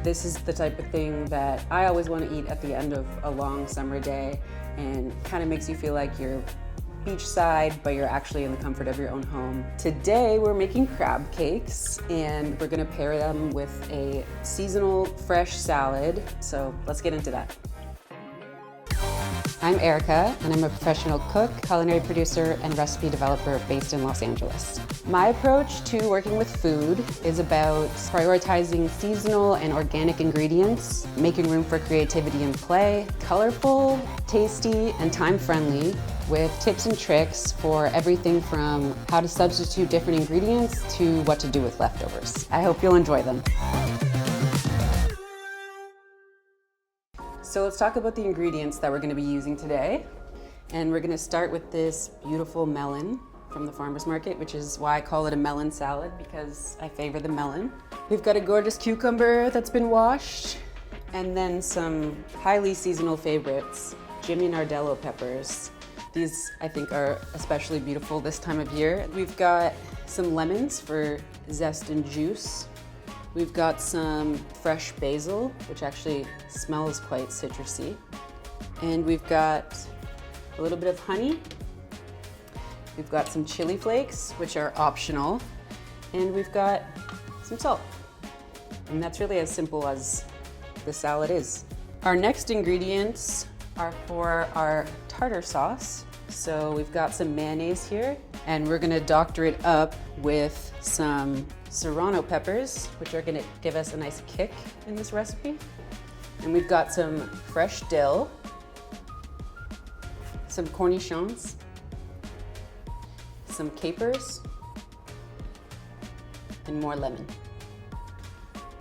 This is the type of thing that I always want to eat at the end of a long summer day, and kind of makes you feel like you're beachside, but you're actually in the comfort of your own home. Today we're making crab cakes, and we're gonna pair them with a seasonal fresh salad. So let's get into that. I'm Erica, and I'm a professional cook, culinary producer, and recipe developer based in Los Angeles. My approach to working with food is about prioritizing seasonal and organic ingredients, making room for creativity and play, colorful, tasty, and time-friendly, with tips and tricks for everything from how to substitute different ingredients to what to do with leftovers. I hope you'll enjoy them. So let's talk about the ingredients that we're gonna be using today. And we're gonna start with this beautiful melon from the farmer's market, which is why I call it a melon salad, because I favor the melon. We've got a gorgeous cucumber that's been washed, and then some highly seasonal favorites, Jimmy Nardello Peppers. These, I think, are especially beautiful this time of year. We've got some lemons for zest and juice. We've got some fresh basil, which actually smells quite citrusy. And we've got a little bit of honey. We've got some chili flakes, which are optional. And we've got some salt. And that's really as simple as the salad is. Our next ingredients are for our tartar sauce. So we've got some mayonnaise here, and we're gonna doctor it up with some Serrano peppers, which are gonna give us a nice kick in this recipe. And we've got some fresh dill, some cornichons, some capers, and more lemon.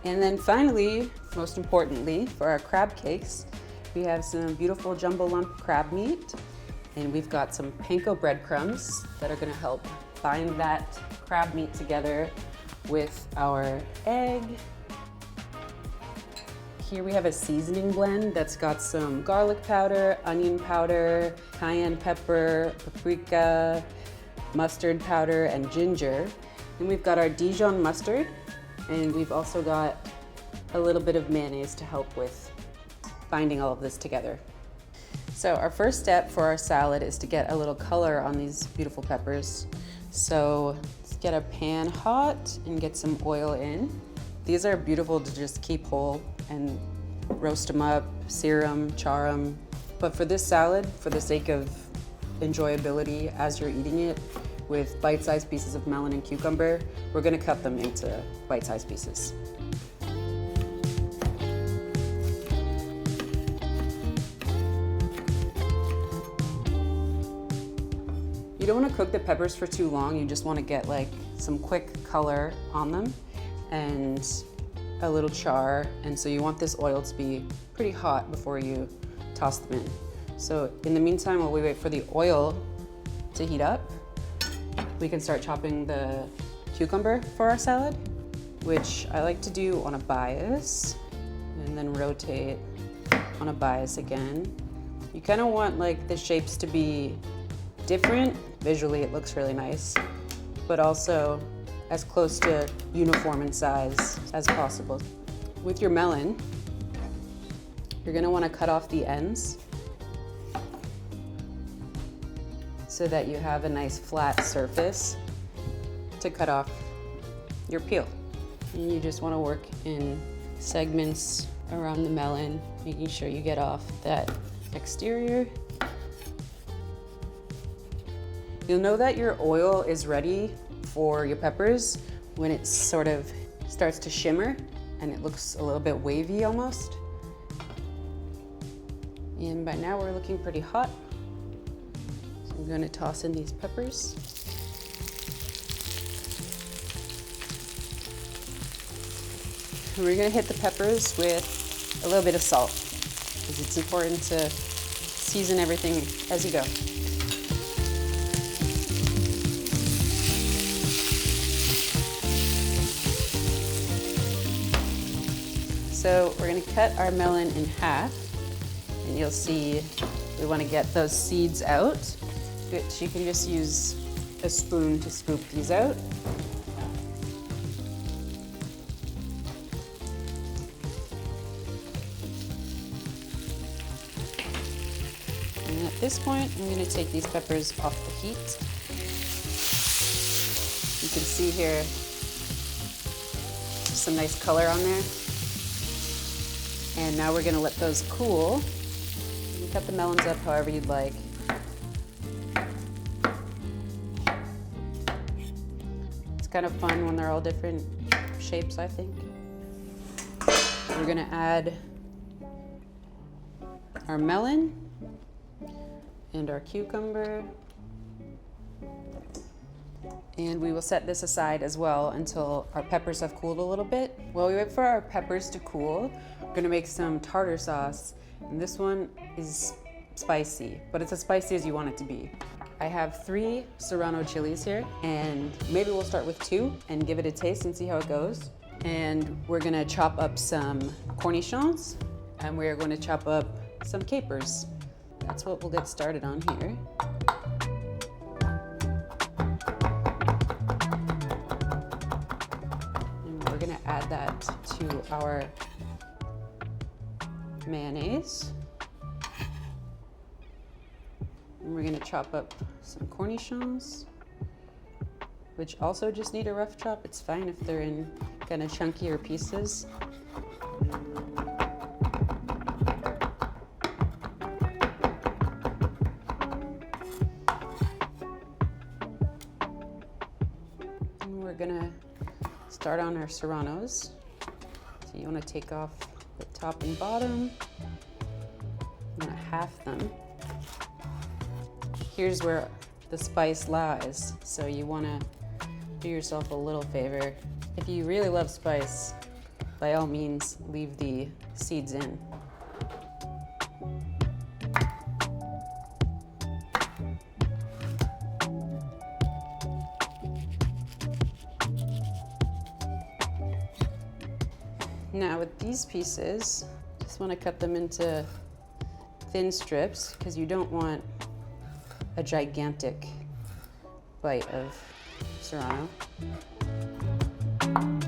And then finally, most importantly, for our crab cakes, we have some beautiful jumbo lump crab meat, and we've got some panko breadcrumbs that are gonna help bind that crab meat together with our egg. Here we have a seasoning blend that's got some garlic powder, onion powder, cayenne pepper, paprika, mustard powder, and ginger. And we've got our Dijon mustard, and we've also got a little bit of mayonnaise to help with binding all of this together. So our first step for our salad is to get a little color on these beautiful peppers. So let's get a pan hot and get some oil in. These are beautiful to just keep whole and roast them up, sear them, char them. But for this salad, for the sake of enjoyability as you're eating it, with bite-sized pieces of melon and cucumber, we're gonna cut them into bite-sized pieces. You don't want to cook the peppers for too long. You just want to get like some quick color on them and a little char. And so you want this oil to be pretty hot before you toss them in. So in the meantime, while we wait for the oil to heat up, we can start chopping the cucumber for our salad, which I like to do on a bias and then rotate on a bias again. You kind of want like the shapes to be different. Visually, it looks really nice, but also as close to uniform in size as possible. With your melon, you're gonna wanna cut off the ends so that you have a nice flat surface to cut off your peel. And you just wanna work in segments around the melon, making sure you get off that exterior. You'll know that your oil is ready for your peppers when it sort of starts to shimmer and it looks a little bit wavy almost. And by now we're looking pretty hot. So I'm gonna toss in these peppers. And we're gonna hit the peppers with a little bit of salt, because it's important to season everything as you go. So we're gonna cut our melon in half, and you'll see we wanna get those seeds out, which you can just use a spoon to scoop these out. At this point, I'm going to take these peppers off the heat. You can see here some nice color on there. And now we're going to let those cool. You cut the melons up however you'd like. It's kind of fun when they're all different shapes, I think. We're going to add our melon and our cucumber. And we will set this aside as well until our peppers have cooled a little bit. While we wait for our peppers to cool, we're gonna make some tartar sauce. And this one is spicy, but it's as spicy as you want it to be. I have 3 Serrano chilies here, and maybe we'll start with 2 and give it a taste and see how it goes. And we're gonna chop up some cornichons, and we're going to chop up some capers. That's what we'll get started on here. And we're gonna add that to our mayonnaise. And we're gonna chop up some cornichons, which also just need a rough chop. It's fine if they're in kind of chunkier pieces. And we're gonna start on our serranos. So you wanna take off the top and bottom. I'm gonna half them. Here's where the spice lies. So you wanna do yourself a little favor. If you really love spice, by all means, leave the seeds in. Now with these pieces, just want to cut them into thin strips because you don't want a gigantic bite of Serrano. I'm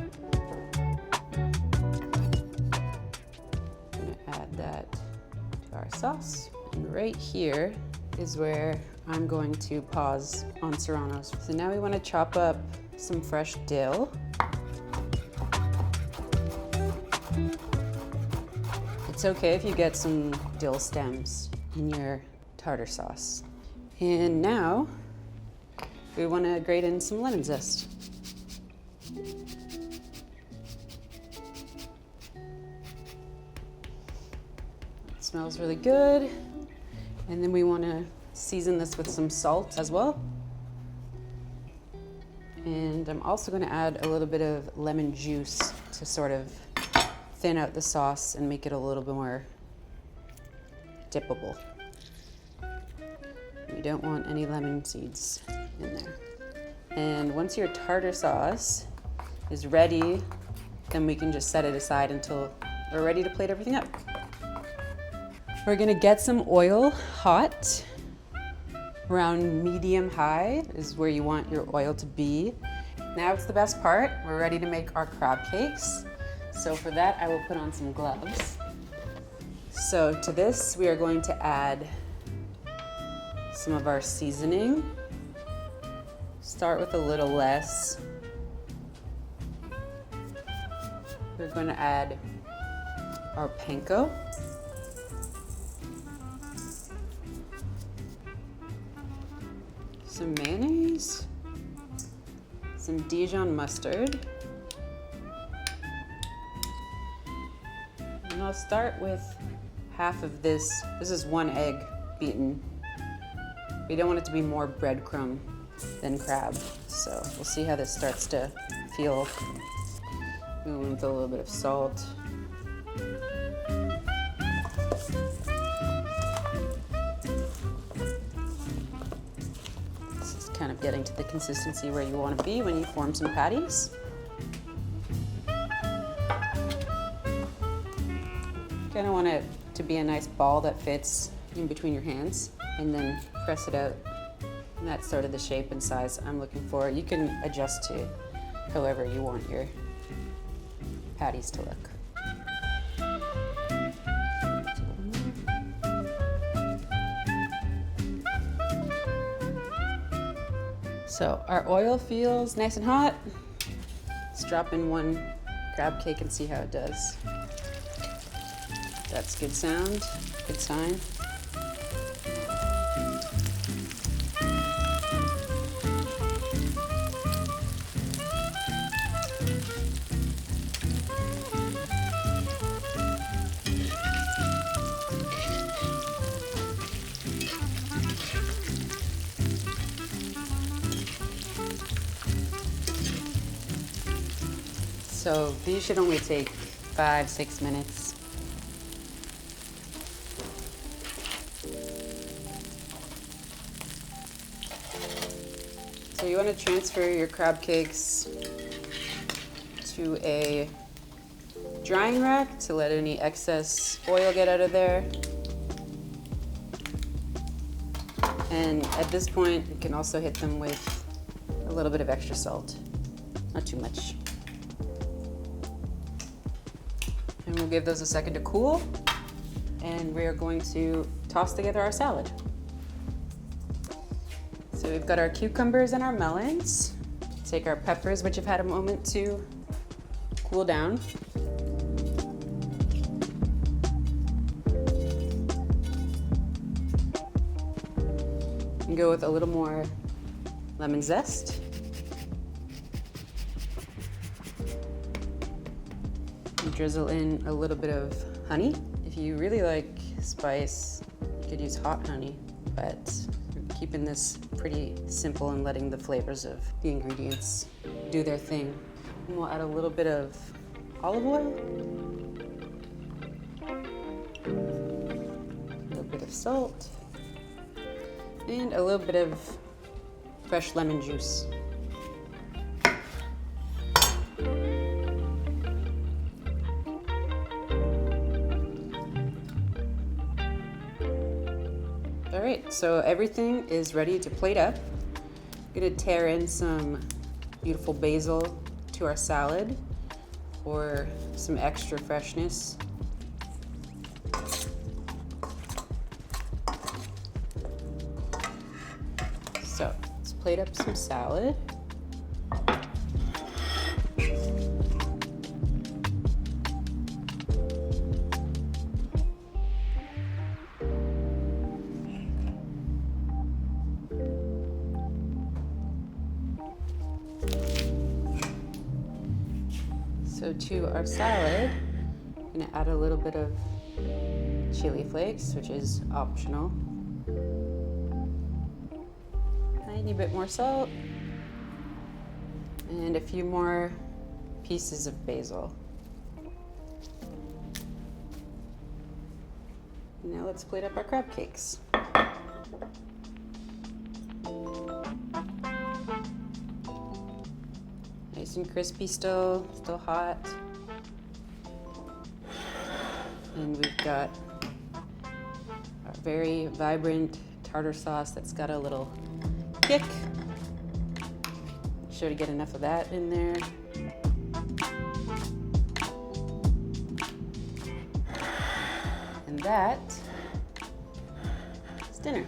gonna add that to our sauce. And right here is where I'm going to pause on Serranos. So now we want to chop up some fresh dill. It's okay if you get some dill stems in your tartar sauce. And now we want to grate in some lemon zest. It smells really good. And then we want to season this with some salt as well. And I'm also going to add a little bit of lemon juice to sort of thin out the sauce and make it a little bit more dippable. You don't want any lemon seeds in there. And once your tartar sauce is ready, then we can just set it aside until we're ready to plate everything up. We're gonna get some oil hot. Around medium high is where you want your oil to be. Now it's the best part. We're ready to make our crab cakes. So for that, I will put on some gloves. So to this, we are going to add some of our seasoning. Start with a little less. We're going to add our panko. Some mayonnaise. Some Dijon mustard. And I'll start with half of this. This is 1 egg beaten. We don't want it to be more breadcrumb than crab. So we'll see how this starts to feel. With a little bit of salt. This is kind of getting to the consistency where you want to be when you form some patties. Kind of want it to be a nice ball that fits in between your hands, and then press it out. And that's sort of the shape and size I'm looking for. You can adjust to however you want your patties to look. So our oil feels nice and hot. Let's drop in one crab cake and see how it does. That's good sound, good sign. So these should only take 5-6 minutes. So you want to transfer your crab cakes to a drying rack to let any excess oil get out of there. And at this point, you can also hit them with a little bit of extra salt, not too much. And we'll give those a second to cool. And we're going to toss together our salad. So we've got our cucumbers and our melons. Take our peppers, which have had a moment to cool down. And go with a little more lemon zest. And drizzle in a little bit of honey. If you really like spice, you could use hot honey, but we're keeping this pretty simple and letting the flavors of the ingredients do their thing. And we'll add a little bit of olive oil, a little bit of salt, and a little bit of fresh lemon juice. All right, so everything is ready to plate up. I'm gonna tear in some beautiful basil to our salad for some extra freshness. So let's plate up some salad. So to our salad, I'm gonna add a little bit of chili flakes, which is optional. Tiny bit more salt, and a few more pieces of basil. Now let's plate up our crab cakes. Nice and crispy still hot. And we've got a very vibrant tartar sauce that's got a little kick. Sure to get enough of that in there. And that is dinner.